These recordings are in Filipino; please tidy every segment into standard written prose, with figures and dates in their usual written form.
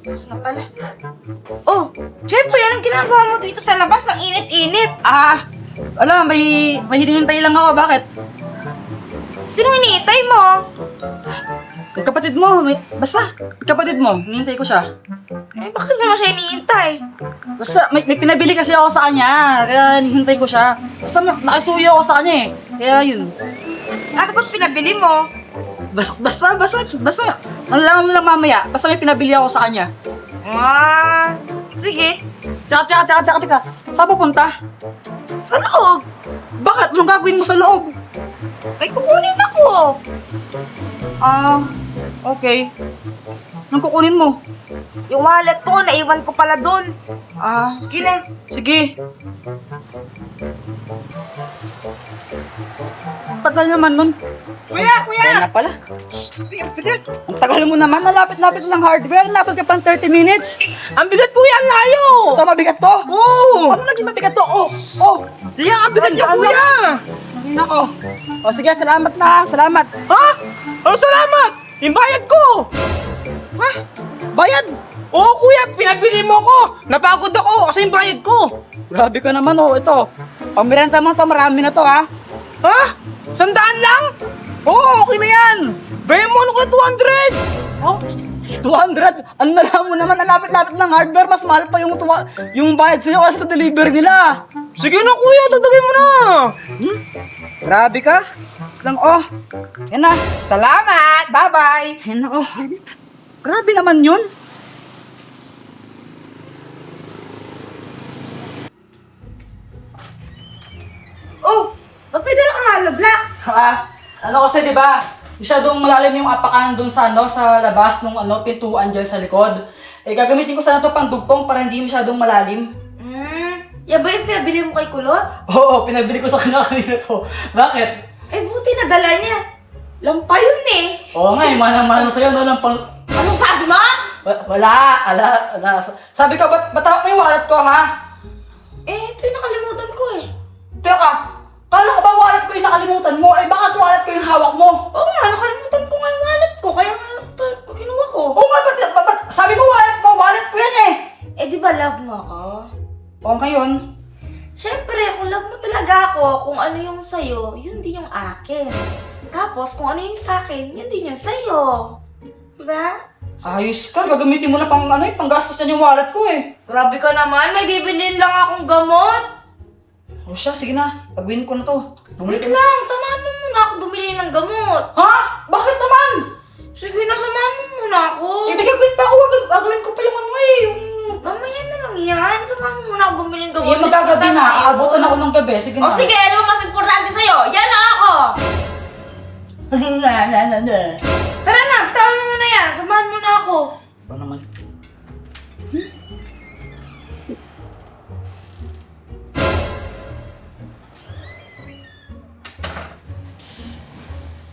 Yes na pala. Oh, Jeffrey, anong ginagawa mo dito sa labas? Ang init-init. May hinihintay lang ako. Bakit? Sino iniitay mo? Yung kapatid mo, yung kapatid mo, hinihintay ko siya. Eh, bakit mo siya iniintay? Basta, may pinabili kasi ako sa kanya, kaya hinihintay ko siya. Basta, nakasuyo ako sa kanya eh. Kaya yun. Ano bang pinabili mo? Basta, nalaman mo lang mamaya. Basta may pinabili ako sa kanya. Sige. Tsaka. Saan pupunta? Sa loob. Bakit? Anong gagawin mo sa loob? May kukunin ako. Okay. Anong kukunin mo? Yung wallet ko, naiwan ko pala dun. Sige na. Sige. Ang tagal naman nun. Kuya! Kaya na pala. Ang tagal mo naman. Nalapit-lapit ng hardware. Nalapit ka pang 30 minutes. Ang bigat kuya, ang layo! Ito mabigat to? Oo! Ano naging mabigat to? Ang bigat niya kuya! Nako. Sige, salamat na. Salamat. Ha? Ano salamat? Yung bayad ko! Ha? Bayad? Oo kuya, pinabili mo ko! Napagod ako kasi yung bayad ko! Grabe ka naman ito. Pamirenta mo to, marami na to ha. Ha? 100 lang? Oo, okay na yan. Gaya mo ano ko 200? 200? Ano na lang mo naman, nalapit-lapit ng hardware, mas mahal pa yung bayad sa'yo kasi sa delivery nila. Sige na kuya, dagdagin mo na! Grabe ka. Lang, yan na. Salamat! Bye-bye! Yan na, Grabe naman yun. Oh! Magpidala ka nga, Blacks! Ano kasi diba, masyadong malalim yung apakan dun sa labas ng pintuan dyan sa likod. Eh, gagamitin ko sana to pang dugtong para hindi masyadong malalim. Yan ba yung pinabili mo kay Kulot? Oo, pinabili ko sa kanya kanina to. Bakit? Eh, buti nadala niya. Lampa yun eh. Oo nga, manang-mana sa'yo, no? Anong sabi mo? Wala. Sabi ko, ba't mo yung wallet ko, ha? Eh, ito yung nakalimutan ko eh. Teka, kala ko ba wallet ko yung nakalimutan mo? Eh, bakit wallet ko yung hawak mo? Oo nga, nakalimutan ko nga yung wallet ko. Kaya nga, ito, kinuha ko. Oo nga, ba't sabi mo wallet ko yan eh. Eh, di ba love mo ako? Oo, ngayon. Siyempre, kung love mo talaga ako, kung ano yung sa'yo, yun din yung akin. Tapos, kung ano yung sa'kin, yun din yung sa'yo. Diba? Ayos ka, gagamitin mo na panggastos na yung wallet ko eh. Grabe ka naman, may bibilin lang akong gamot. O siya, sige na, pagwin ko na to. Wait lang, samahan mo muna ako bumili ng gamot. Ha? Bakit naman? Sige na, samahan mo muna ako. Ibigay ko ako, gagawin ko pa yung Mamaya na lang yan, samahan mo muna ako bumili ng gamot. Yung magagabi na, aabutan ako ng gabi, sige na. O sige, ano mas importante sa'yo? Yan na ako! Tara na, bitawan mo muna yan, samahan mo na ako. Ano naman?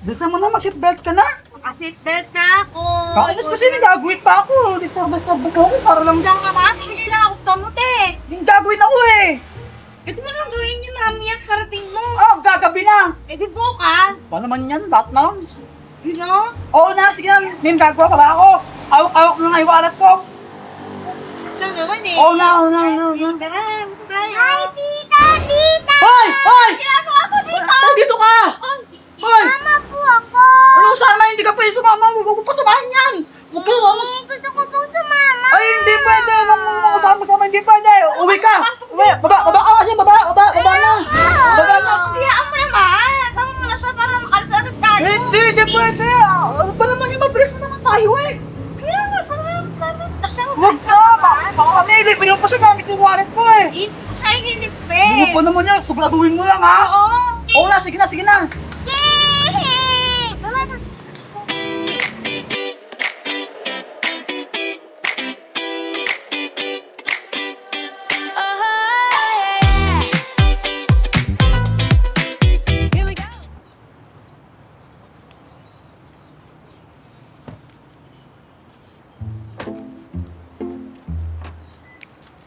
Gusto mo na, mag-seatbelt ka na? Naka-seatbelt na ako. Kakainis kasi may gagawin pa ako. Disturb mo ko para lang Diyan ka ba? Hindi lang ako gamot eh. yung gagawin ako eh. Ito mo lang gawin yun mamaya karating mo. Gagabi na. Eh di bukas. Paano naman yan? Lahat na lang. You know? Oo na, sige na. May gagawa pala ako. Awak-awak na nga yung wallet ko. Ito naman eh. Oo na. Tara, tayo. Ay, tita! Hoy! Pinasok ako dito! Dito ka! Hoy! Mama po ako! Ano sana? Hindi ka pwede sumama mo. Huwag mo pasamahan yan. Huwag ka. Gusto ko pong sumama. Ay, hindi pwede. Nang makasama-sama, hindi pwede. Uwi ka. Uwi. Baba ka kasi. Baba na. Baba na. Hayaan mo naman! Sama mo na siya para makalis agad tayo! Hindi pwede. Ano ba naman yung mabilis na naman tayo eh? Kaya nga, sama na siya. Huwag ka. Baka kami, hindi mo pa siya gamit yung wallet ko eh. Hindi ko siya Hindi inilipin. mo pa naman yan. Siguraduhin mo lang ha. Oo na, sige na. Yay! Tara na.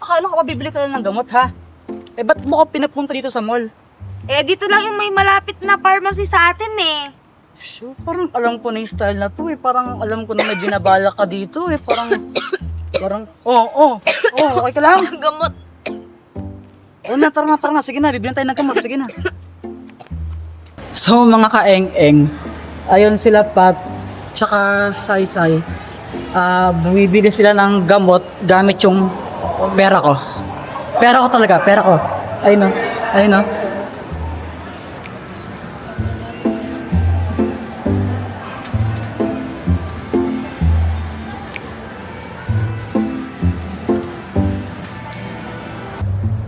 Akala ko ba bibili ka lang ng gamot ha? Eh ba't mo ko pinapunta dito sa mall? Eh, dito lang yung may malapit na pharmacy sa atin eh. So, parang alam ko na yung style na to eh. Parang alam ko na may binabala ka dito eh. Okay ka lang? Gamot. Tara na. Sige na, bibigyan tayo ng gamot. Sige na. So, mga kaeng-eng, ayun sila Pat, tsaka Saysay. Bumibili sila ng gamot gamit yung pera ko. Pera ko. Ayun o.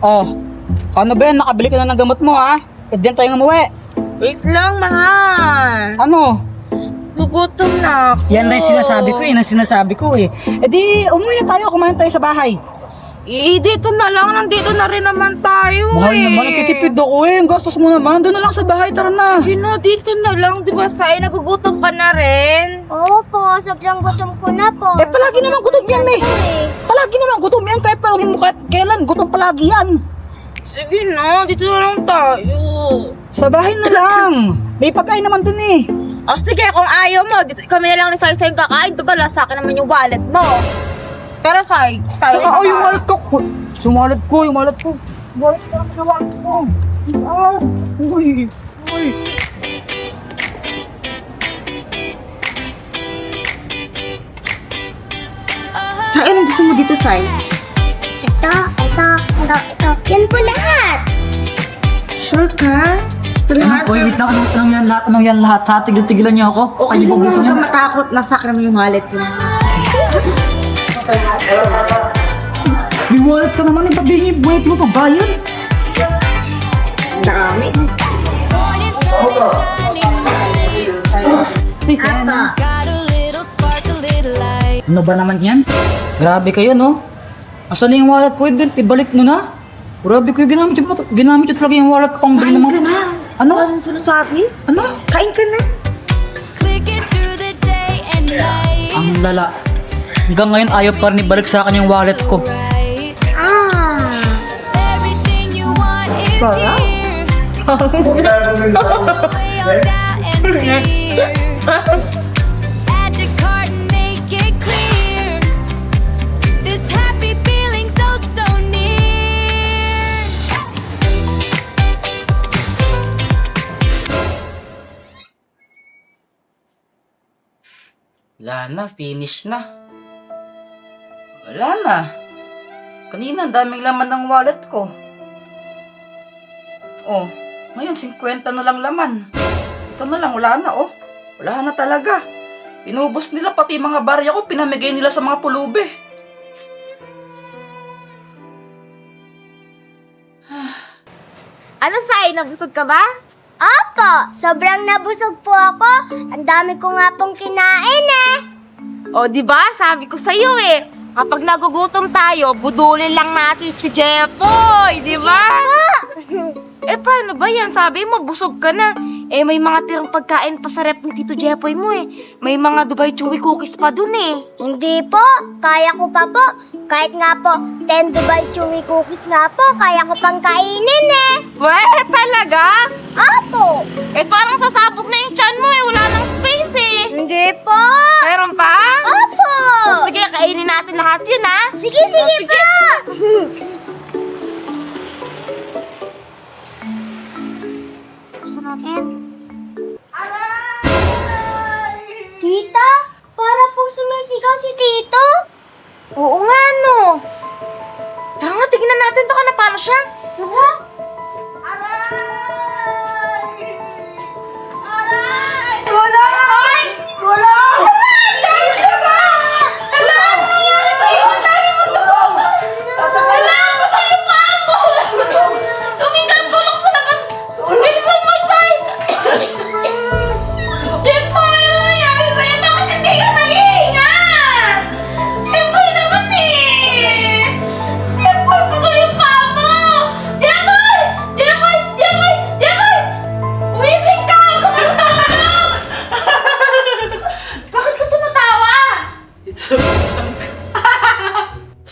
Oh, ano ba yan? Nakabili ka na ng gamot mo ha? Pwede yan tayong umuwi. Wait lang, mahal. Ano? Gugutom na ako. Yan na yung sinasabi ko eh. E di, umuwi na tayo, kumain tayo sa bahay. Dito na lang. Nandito na rin naman tayo Mahal naman, nagtitipid ako eh. Ang gastos mo naman. Doon na lang sa bahay, tara na. Dito na lang. Di ba, Sai? Nagugutom ka na rin. Opo, sobrang gutom ko na po. Eh, palagi naman gutom yan eh. Palagi naman gutom yan. Kahit tawagin mo kahit kailan, gutom palagi yan. Sige na, dito na lang tayo. Sa bahay na lang. May pagkain naman dun eh. Sige, kung ayaw mo, dito, kami na lang ni Sai yung kakain. Total, sa akin naman yung wallet mo. Tara, Sai. Tayo. Tsaka, yung wallet ko. Yung wallet ko. Uy. Sai, anong gusto mo dito, Sai? Ito. Yan po lahat. Sure ka? Ito lahat? Uy, wait lang. Anong yan lahat ha? Tigil-tigilan niyo ako. Okay lang yan, huwag kang matakot. Nasa akin naman yung wallet ko. May wallet ka naman. Ba't di yung wallet mo pabayad? Dami. Ano ba naman yan? Grabe kayo, no? Asan na yung wallet ko? Ibalik mo na. Grabe kayo, ginamit yung talaga yung wallet ko pang bili Kain naman. ka na. Ano? Anong sinasabi? Ano? Kain ka na. Ang lala. Hanggang ngayon ayaw pa rin ibalik sa akin yung wallet ko. Wala na, finish na. Wala na. Kanina, daming laman ng wallet ko. Oh, ngayon 50 na lang laman. Ito na lang, wala na oh. Wala na talaga. Inubos nila pati mga barya ko, pinamigay nila sa mga pulubi. Ano, Sai? Nabusog ka ba? Opo, sobrang nabusog po ako. Ang dami ko nga pong kinain eh. O, di ba? Sabi ko sa'yo eh. Kapag nagugutom tayo, budulin lang natin si Jepoy, di ba? Paano ba yan? Sabi mo, busog ka na. May mga tirang pagkain pa sa rep ni Tito Jepoy mo eh. May mga Dubai Chewy cookies pa dun eh. Hindi po, kaya ko pa po. Kahit nga po, 10 Dubai Chewy cookies nga po, kaya ko pang kainin eh. Talaga? Opo. Parang sasabog na yung tiyan mo eh. Wala nang space eh. Hindi po. Meron pa? Opo. Sige, kainin natin lahat yun ha. Sige po. Gusto natin. Tita, para pong sumisigaw si Tito. Oo nga no. Tara nga, tignan natin. Baka na paano siya. Tara.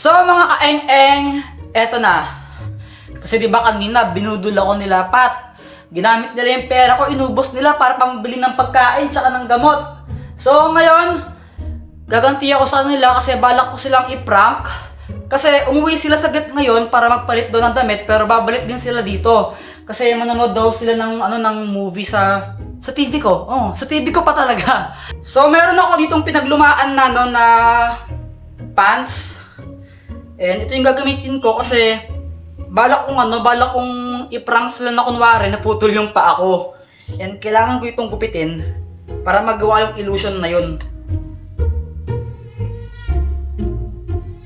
So mga kaeng-eng, eto na. Kasi di ba kanina binudol ako nila Pat. ginamit nila yung pera ko, inubos nila para pambili ng pagkain tsaka ng gamot. So ngayon, gaganti ako sa nila kasi balak ko silang i-prank. Kasi umuwi sila saglit ngayon para magpalit daw ng damit pero babalik din sila dito. Kasi manonood daw sila ng movie sa TV ko. Oh, sa TV ko pa talaga. So meron ako ditong pinaglumaan na pants. And ito yung gagamitin ko kasi balak kong i-prank sila na kunwari naputol yung paa ko. And kailangan ko itong gupitin para magawa yung illusion na yun.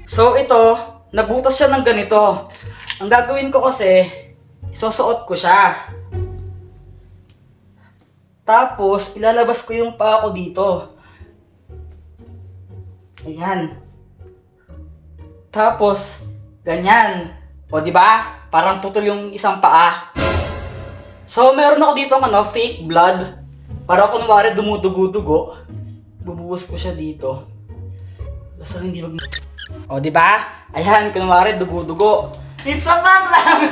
So ito, nabutas siya ng ganito. Ang gagawin ko kasi, isusuot ko siya. Tapos, ilalabas ko yung paa ko dito. Ayan. Tapos, ganyan. O, di ba? Parang putol yung isang paa. So, meron ako dito fake blood. Para kunwari dumudugo-dugo. Bubuhos ko siya dito. Basta hindi O, di ba? Ayan, kunwari dugo-dugo. It's a prank lang!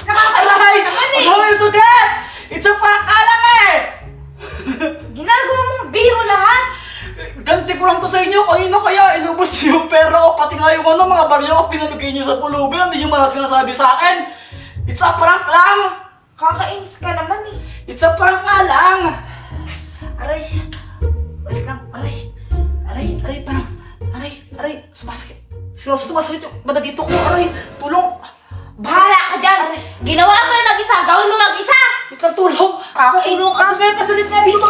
Aray! Ang gawin sugat! It's a prank lang eh! Ginagawa mong biro lahat? Ganti ko lang to sa inyo. Kanina kaya inubos yung pera ko. Pati nga yung mga baryo ko pinabigay nyo sa pulubi. Hindi nyo malas sinasabi sa akin. It's a prank lang! Kakainis ka naman eh. It's a prank nga lang! Aray! Wait lang, aray! Aray, parang... Aray, sumasakit. Sumasakit yung banda dito ko. Aray, tulong! Bahala ka dyan! Ginawa mo yung mag-isa, gawin mo mag-isa! Wait lang, tulong! Ako, tulong! Asakit nga dito!